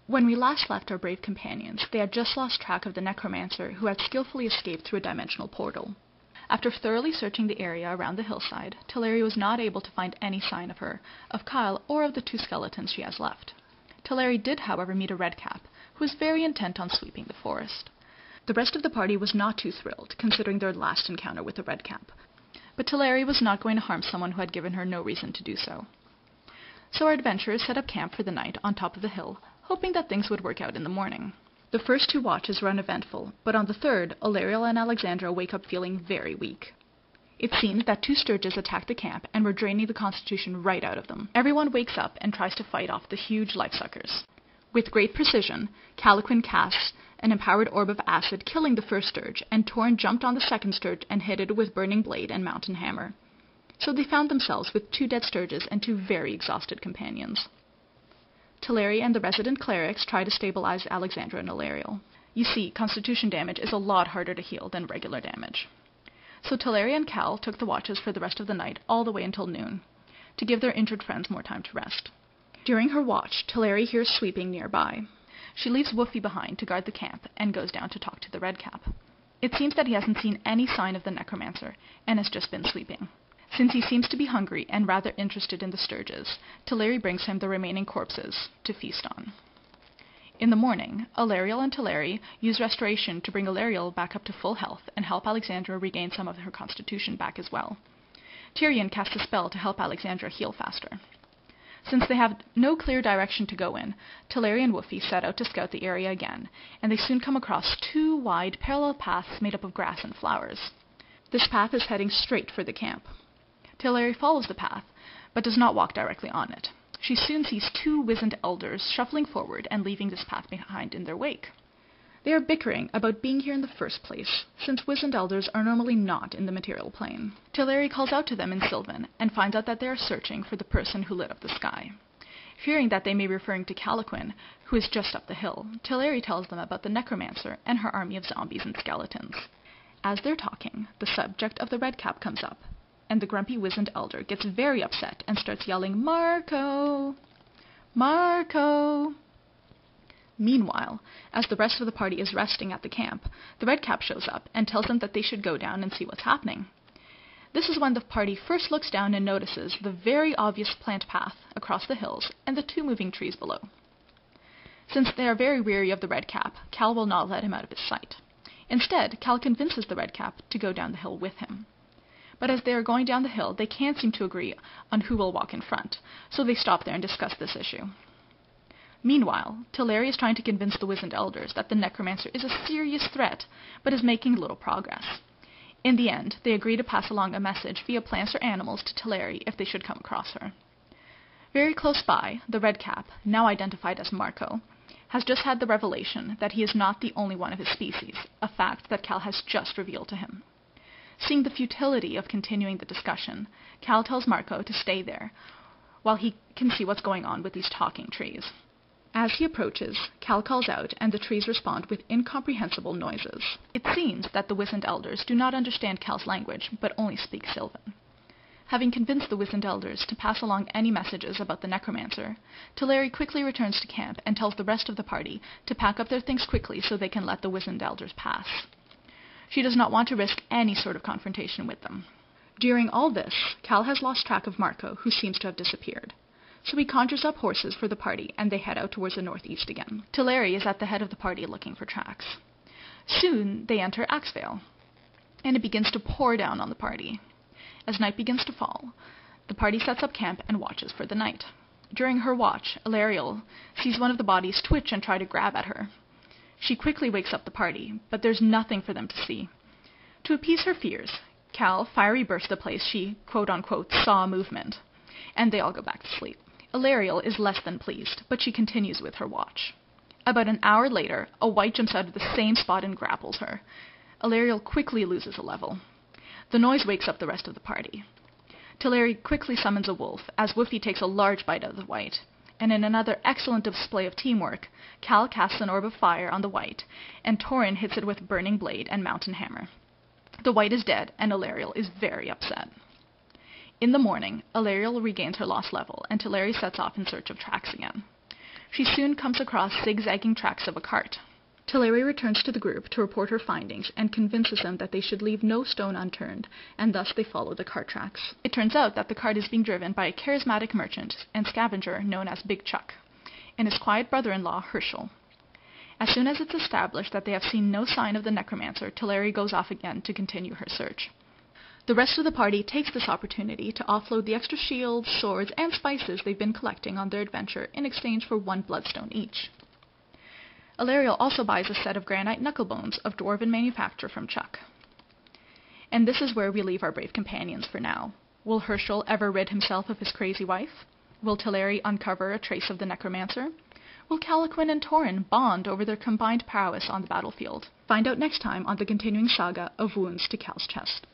When we last left our brave companions, they had just lost track of the necromancer who had skillfully escaped through a dimensional portal. After thoroughly searching the area around the hillside, Teleri was not able to find any sign of her, of Kyle, or of the 2 skeletons she has left. Teleri did, however, meet a redcap, who was very intent on sweeping the forest. The rest of the party was not too thrilled, considering their last encounter with the redcap, but Teleri was not going to harm someone who had given her no reason to do so. So our adventurers set up camp for the night on top of the hill, hoping that things would work out in the morning. The first 2 watches were uneventful, but on the third, Alariel and Alexandra wake up feeling very weak. It seems that 2 sturges attacked the camp and were draining the constitution right out of them. Everyone wakes up and tries to fight off the huge life-suckers. With great precision, Caliquin casts an empowered orb of acid, killing the first sturge, and Torrin jumped on the second sturge and hit it with burning blade and mountain hammer. So they found themselves with 2 dead sturges and 2 very exhausted companions. Teleri and the resident clerics try to stabilize Alexandra and Alariel. You see, constitution damage is a lot harder to heal than regular damage. So Teleri and Cal took the watches for the rest of the night, all the way until noon, to give their injured friends more time to rest. During her watch, Teleri hears sweeping nearby. She leaves Woofy behind to guard the camp and goes down to talk to the redcap. It seems that he hasn't seen any sign of the necromancer and has just been sleeping. Since he seems to be hungry and rather interested in the sturges, Teleri brings him the remaining corpses to feast on. In the morning, Alariel and Teleri use restoration to bring Alariel back up to full health and help Alexandra regain some of her constitution back as well. Tyrion casts a spell to help Alexandra heal faster. Since they have no clear direction to go in, Teleri and Woofy set out to scout the area again, and they soon come across 2 wide, parallel paths made up of grass and flowers. This path is heading straight for the camp. Teleri follows the path, but does not walk directly on it. She soon sees 2 wizened elders shuffling forward and leaving this path behind in their wake. They are bickering about being here in the first place, since wizened elders are normally not in the material plane. Teleri calls out to them in Sylvan, and finds out that they are searching for the person who lit up the sky. Fearing that they may be referring to Caliquin, who is just up the hill, Teleri tells them about the necromancer and her army of zombies and skeletons. As they're talking, the subject of the redcap comes up, and the grumpy wizened elder gets very upset and starts yelling, "Marco! Marco!" Meanwhile, as the rest of the party is resting at the camp, the redcap shows up and tells them that they should go down and see what's happening. This is when the party first looks down and notices the very obvious plant path across the hills and the 2 moving trees below. Since they are very weary of the redcap, Cal will not let him out of his sight. Instead, Cal convinces the redcap to go down the hill with him. But as they are going down the hill, they can't seem to agree on who will walk in front, so they stop there and discuss this issue. Meanwhile, Teleri is trying to convince the wizened elders that the necromancer is a serious threat, but is making little progress. In the end, they agree to pass along a message via plants or animals to Teleri if they should come across her. Very close by, the redcap, now identified as Marco, has just had the revelation that he is not the only one of his species, a fact that Cal has just revealed to him. Seeing the futility of continuing the discussion, Cal tells Marco to stay there, while he can see what's going on with these talking trees. As he approaches, Cal calls out, and the trees respond with incomprehensible noises. It seems that the wizened elders do not understand Cal's language, but only speak Sylvan. Having convinced the wizened elders to pass along any messages about the necromancer, Teleri quickly returns to camp and tells the rest of the party to pack up their things quickly so they can let the wizened elders pass. She does not want to risk any sort of confrontation with them. During all this, Cal has lost track of Marco, who seems to have disappeared. So he conjures up horses for the party, and they head out towards the northeast again. Teleri is at the head of the party looking for tracks. Soon they enter Axvale, and it begins to pour down on the party. As night begins to fall, the party sets up camp and watches for the night. During her watch, Alariel sees one of the bodies twitch and try to grab at her. She quickly wakes up the party, but there's nothing for them to see. To appease her fears, Cal fiery bursts the place she, quote-unquote, saw movement, and they all go back to sleep. Alariel is less than pleased, but she continues with her watch. About an hour later, a wight jumps out of the same spot and grapples her. Alariel quickly loses a level. The noise wakes up the rest of the party. Teleri quickly summons a wolf, as Woofy takes a large bite of the wight, and in another excellent display of teamwork, Cal casts an orb of fire on the wight, and Torrin hits it with burning blade and mountain hammer. The wight is dead, and Alariel is very upset. In the morning, Alariel regains her lost level, and Teleri sets off in search of tracks again. She soon comes across zigzagging tracks of a cart. Teleri returns to the group to report her findings and convinces them that they should leave no stone unturned, and thus they follow the cart tracks. It turns out that the cart is being driven by a charismatic merchant and scavenger known as Big Chuck, and his quiet brother-in-law, Herschel. As soon as it's established that they have seen no sign of the necromancer, Teleri goes off again to continue her search. The rest of the party takes this opportunity to offload the extra shields, swords, and spices they've been collecting on their adventure in exchange for 1 bloodstone each. Ilariel also buys a set of granite knucklebones of dwarven manufacture from Chuck. And this is where we leave our brave companions for now. Will Herschel ever rid himself of his crazy wife? Will Teleri uncover a trace of the necromancer? Will Calaquin and Torin bond over their combined prowess on the battlefield? Find out next time on the continuing saga of Wounds to Cal's Chest.